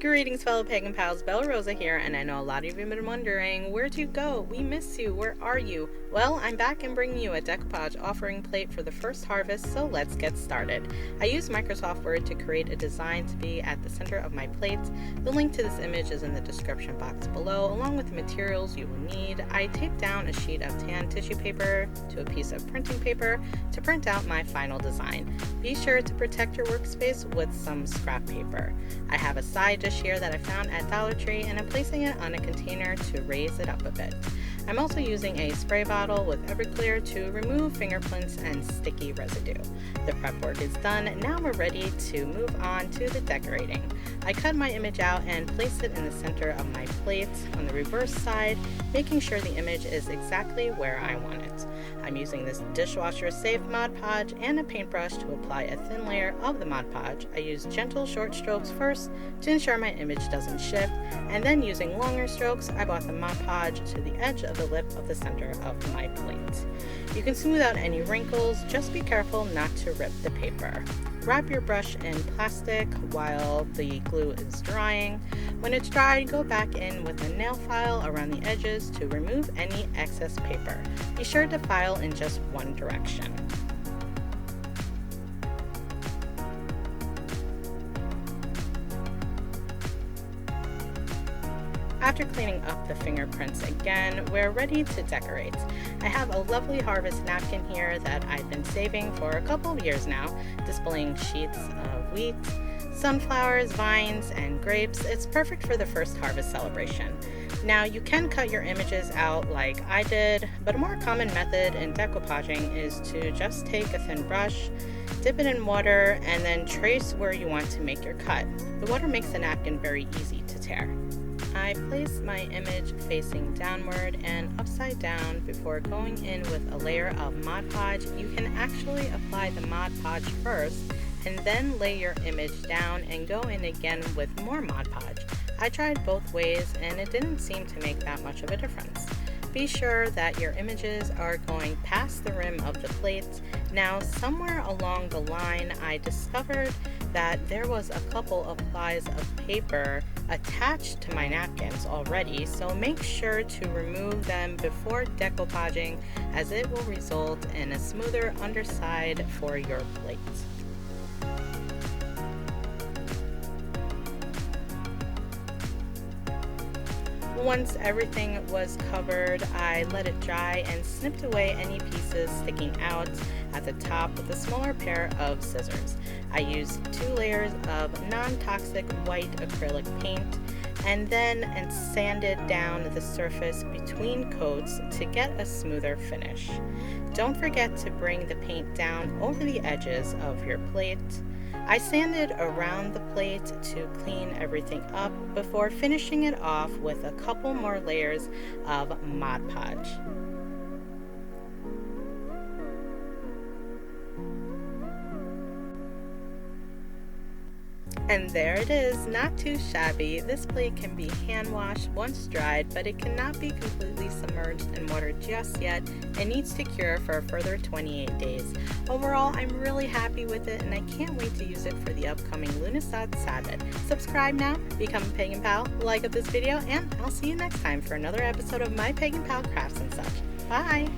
Greetings, fellow pagan pals. Bellarosa here, and I know a lot of you have been wondering, where'd you go? We miss you. Where are you? Well, I'm back and bringing you a Decoupage offering plate for the first harvest, so let's get started. I used Microsoft Word to create a design to be at the center of my plate. The link to this image is in the description box below, along with the materials you will need. I taped down a sheet of tan tissue paper to a piece of printing paper to print out my final design. Be sure to protect your workspace with some scrap paper. I have a side dish here that I found at Dollar Tree, and I'm placing it on a container to raise it up a bit. I'm also using a spray bottle with Everclear to remove fingerprints and sticky residue. The prep work is done, and now we're ready to move on to the decorating. I cut my image out and placed it in the center of my plate on the reverse side, making sure the image is exactly where I want it. I'm using this Dishwasher-safe Mod Podge and a paintbrush to apply a thin layer of the Mod Podge. I use gentle short strokes first to ensure my image doesn't shift, and then using longer strokes, I brought the Mod Podge to the edge of the lip of the center of my plate. You can smooth out any wrinkles, just be careful not to rip the paper. Wrap your brush in plastic while the glue is drying. When it's dry, go back in with a nail file around the edges to remove any excess paper. Be sure to file in just one direction. After cleaning up the fingerprints again, we're ready to decorate. I have a lovely harvest napkin here that I've been saving for a couple of years now, displaying sheets of wheat, sunflowers, vines, and grapes. It's perfect for the first harvest celebration. Now, you can cut your images out like I did, but a more common method in decoupaging is to just take a thin brush, dip it in water, and then trace where you want to make your cut. The water makes the napkin very easy to tear. I place my image facing downward and upside down before going in with a layer of Mod Podge. You can actually apply the Mod Podge first and then lay your image down and go in again with more Mod Podge. I tried both ways and it didn't seem to make that much of a difference. Be sure that your images are going past the rim of the plate. Now, somewhere along the line, I discovered that there was a couple of plies of paper attached to my napkins already, so make sure to remove them before decoupaging, as it will result in a smoother underside for your plate. Once everything was covered, I let it dry and snipped away any pieces sticking out at the top with a smaller pair of scissors. I used 2 layers of non-toxic white acrylic paint and then sanded down the surface between coats to get a smoother finish. Don't forget to bring the paint down over the edges of your plate. I sanded around the plate to clean everything up before finishing it off with a couple more layers of Mod Podge. And there it is, not too shabby. This plate can be hand washed once dried, but it cannot be completely submerged in water just yet. It needs to cure for a further 28 days. Overall, I'm really happy with it, and I can't wait to use it for the upcoming Lughnasadh Sabbath. Subscribe now, become a Pagan Pal, like up this video, and I'll see you next time for another episode of My Pagan Pal Crafts and Such. Bye!